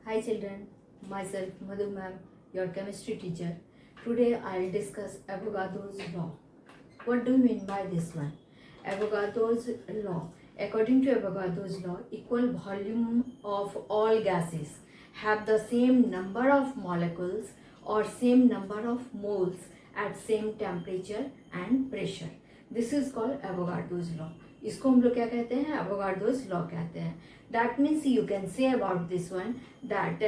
Hi children, myself Madhu ma'am, your chemistry teacher. Today I'll discuss Avogadro's law. What do you mean by this one? Avogadro's law. According to Avogadro's law, equal volume of all gases have the same number of molecules or same number of moles at same temperature and pressure. This is called Avogadro's law. इसको हम लोग क्या कहते हैं? Avogadro's law कहते हैं. That means you can say about this one that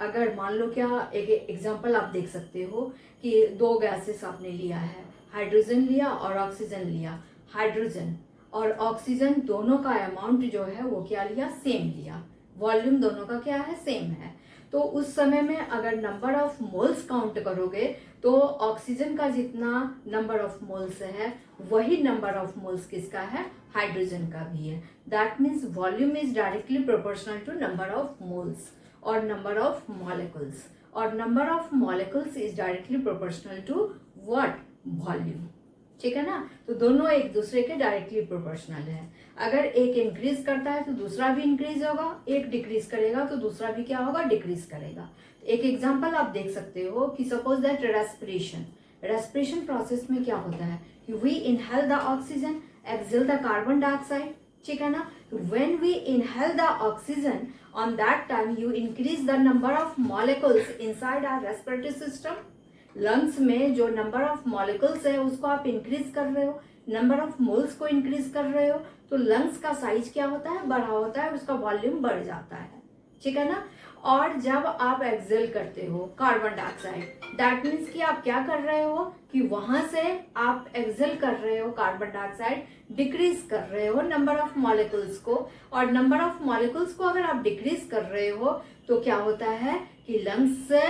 अगर मान लो क्या एक एग्जांपल आप देख सकते हो कि दो गैसेस आपने लिया है, हाइड्रोजन लिया और ऑक्सीजन लिया. हाइड्रोजन और ऑक्सीजन दोनों का अमाउंट जो है वो क्या लिया? सेम लिया. वॉल्यूम दोनों का क्या है? सेम है. तो उस समय में अगर नंबर ऑफ मोल्स काउंट करोगे तो ऑक्सीजन का जितना नंबर ऑफ मोल्स है वही नंबर ऑफ मोल्स किसका है? हाइड्रोजन का भी है. That means volume is directly proportional to number of moles और नंबर ऑफ मॉलिक्यूल्स, और number of molecules is directly proportional to what? Volume. ठीक है ना? तो दोनों एक दूसरे के डायरेक्टली प्रोपोर्शनल है. अगर एक इंक्रीज करता है तो दूसरा भी इंक्रीज होगा, एक डिक्रीज करेगा तो दूसरा भी क्या होगा? डिक्रीज करेगा. एक एग्जांपल आप देख सकते हो कि सपोज दैट रेस्पिरेशन प्रोसेस में क्या होता है कि we inhale the oxygen, exhale the carbon dioxide. ठीक है ना? When we inhale the oxygen, on that time you increase the number of molecules inside our respiratory system. Lungs में जो नंबर ऑफ मॉलिक्यूल्स है उसको आप इंक्रीज कर रहे हो, नंबर ऑफ मोल्स को इंक्रीज कर रहे हो, तो लंग्स का साइज क्या होता है? बड़ा होता है, उसका वॉल्यूम बढ़ जाता है. ठीक है ना? और जब आप एक्सेल करते हो कार्बन डाइऑक्साइड, दैट मीन्स कि आप क्या कर रहे हो कि वहां से आप एक्सेल कर रहे हो कार्बन डाइऑक्साइड, डिक्रीज कर रहे हो नंबर ऑफ मॉलिक्यूल्स को, और नंबर ऑफ मॉलिक्यूल्स को अगर आप डिक्रीज कर रहे हो तो क्या होता है कि लंग्स से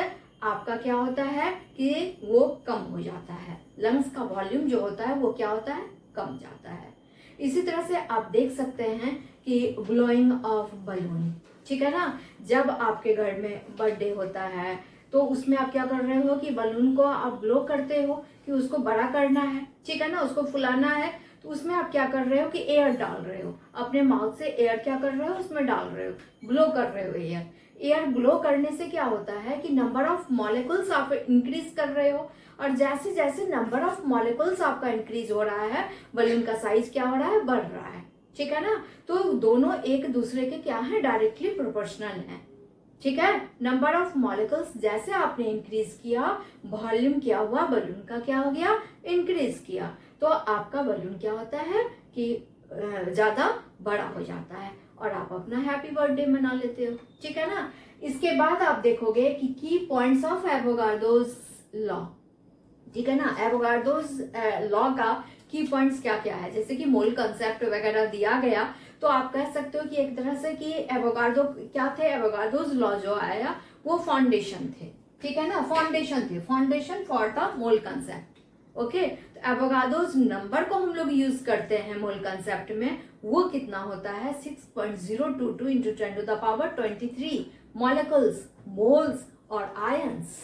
आपका क्या होता है कि वो कम हो जाता है. लंग्स का वॉल्यूम जो होता है वो क्या होता है? कम जाता है. इसी तरह से आप देख सकते हैं कि ब्लोइंग ऑफ बलून. ठीक है ना? जब आपके घर में बर्थडे होता है तो उसमें आप क्या कर रहे हो कि बलून को आप ब्लो करते हो कि उसको बड़ा करना है. ठीक है ना? उसको फुलाना है. तो उसमें आप क्या कर रहे हो कि एयर डाल रहे हो, अपने माउथ से एयर क्या कर रहे हो? उसमें डाल रहे हो, ब्लो कर रहे हो एयर. एयर ब्लो करने से क्या होता है कि नंबर ऑफ मॉलिक्यूल्स आप इंक्रीज कर रहे हो, और जैसे जैसे नंबर ऑफ मॉलिक्यूल्स आपका इंक्रीज हो रहा है बलून का साइज क्या हो रहा है? बढ़ रहा है. ठीक है ना? तो दोनों एक दूसरे के क्या है? डायरेक्टली प्रोपोर्शनल है. ठीक है? नंबर ऑफ मॉलिक्यूल्स जैसे आपने इंक्रीज किया, वॉल्यूम क्या हुआ? बलून का क्या हो गया? इंक्रीज किया. तो आपका बलून क्या होता है कि ज्यादा बड़ा हो जाता है और आप अपना हैप्पी बर्थडे मना लेते हो. ठीक है ना? इसके बाद आप देखोगे कि की पॉइंट्स ऑफ एवोगाड्रोस लॉ. ठीक है ना? एवोगाड्रोस लॉ का की पॉइंट्स क्या क्या है, जैसे कि मोल कंसेप्ट वगैरह दिया गया, तो आप कह सकते हो कि एक तरह से कि एवोगाड्रो क्या थे? एवोगाड्रोस लॉ जो आया वो फाउंडेशन थे. ठीक है ना? फाउंडेशन थे, foundation for the mole concept. Okay. तो एवोगाड्रोस नंबर को हम लोग यूज करते हैं मोल कंसेप्ट में. वो कितना होता है? 6.022 इंटू 10⁻23 मॉलिक्यूल्स, मोल्स और आयंस.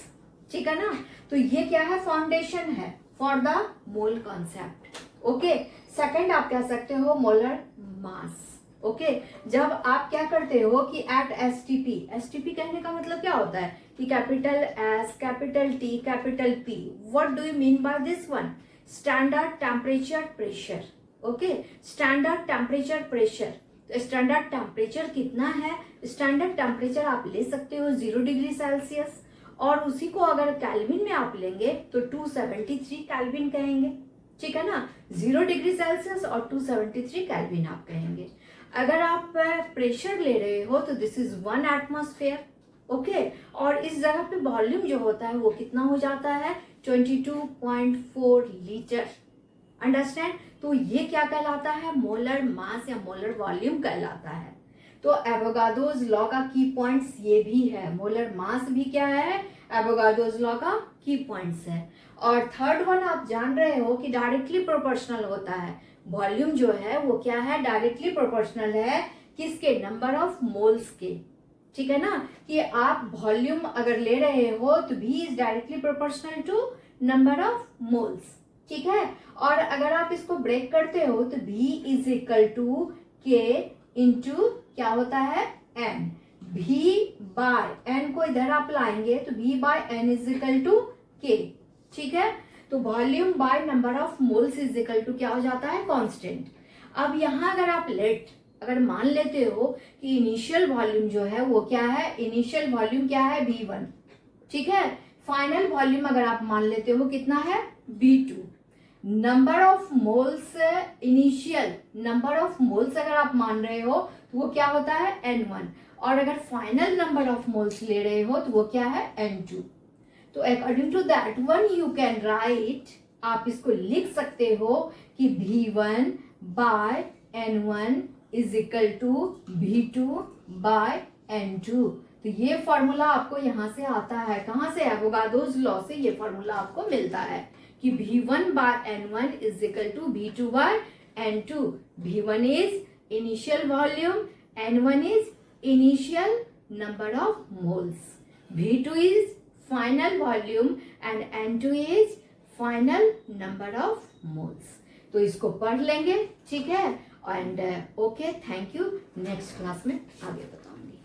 ठीक है ना? तो ये क्या है? फाउंडेशन है for the mole concept. Okay. Second आप कह सकते हो मोलर मास. ओके. जब आप क्या करते हो कि एट एसटीपी कहने का मतलब क्या होता है कि capital S, capital T, capital P. What do you mean by this one? Standard temperature pressure. Okay. Standard temperature pressure. तो स्टैंडर्ड टेम्परेचर कितना है? स्टैंडर्ड टेम्परेचर आप ले सकते हो 0 डिग्री सेल्सियस, और उसी को अगर केल्विन में आप लेंगे तो 273 केल्विन कहेंगे. ठीक है ना? 0 डिग्री सेल्सियस और 273 केल्विन आप कहेंगे. अगर आप प्रेशर ले रहे हो तो दिस इज 1 एटमॉस्फेयर. ओके. और इस जगह पे वॉल्यूम जो होता है वो कितना हो जाता है? 22.4 लीटर. अंडरस्टैंड? तो ये क्या कहलाता है? मोलर मास या मोलर वॉल्यूम कहलाता है. तो एवोगाड्रोस लॉ का की पॉइंट्स ये भी है. मोलर मास भी क्या है? एवोगाड्रोस लॉ का की पॉइंट्स है. और थर्ड वन आप जान रहे हो कि डायरेक्टली प्रोपोर्शनल होता है. वॉल्यूम जो है वो क्या है? डायरेक्टली प्रोपोर्शनल है किसके? नंबर ऑफ मोल्स के. ठीक है ना? कि आप वॉल्यूम अगर ले रहे हो तो V is directly proportional to number of moles. ठीक है? और अगर आप इसको ब्रेक करते हो तो V is equal to K into क्या होता है? M. V बाय एन को इधर आप लाएंगे तो V by N is equal to K, ठीक है। तो volume by number of moles is equal to क्या हो जाता है, कांस्टेंट। अब यहां अगर आप अगर मान लेते हो कि इनिशियल वॉल्यूम जो है वो क्या है, इनिशियल वॉल्यूम क्या है V1, ठीक है। फाइनल वॉल्यूम अगर आप मान लेते हो कितना है V2, number of moles, initial number of moles अगर आप मान रहे हो तो वो क्या होता है N1, और अगर फाइनल नंबर ऑफ मोल्स ले रहे हो तो वो क्या है N2। तो according to that one you can write, आप इसको लिख सकते हो कि V1 by N1 is equal to V2 by N2। तो ये फॉर्मूला आपको यहां से आता है, कहां से, एवोगाड्रोस लॉ से ये फॉर्मूला आपको मिलता है कि V1 by N1 is equal to V2 by N2। V1 is initial volume, N1 is initial number of moles, V2 is final volume and N2 is final number of moles. तो इसको पढ़ लेंगे, ठीक है। And okay, thank you. Next class में आगे बताऊंगी।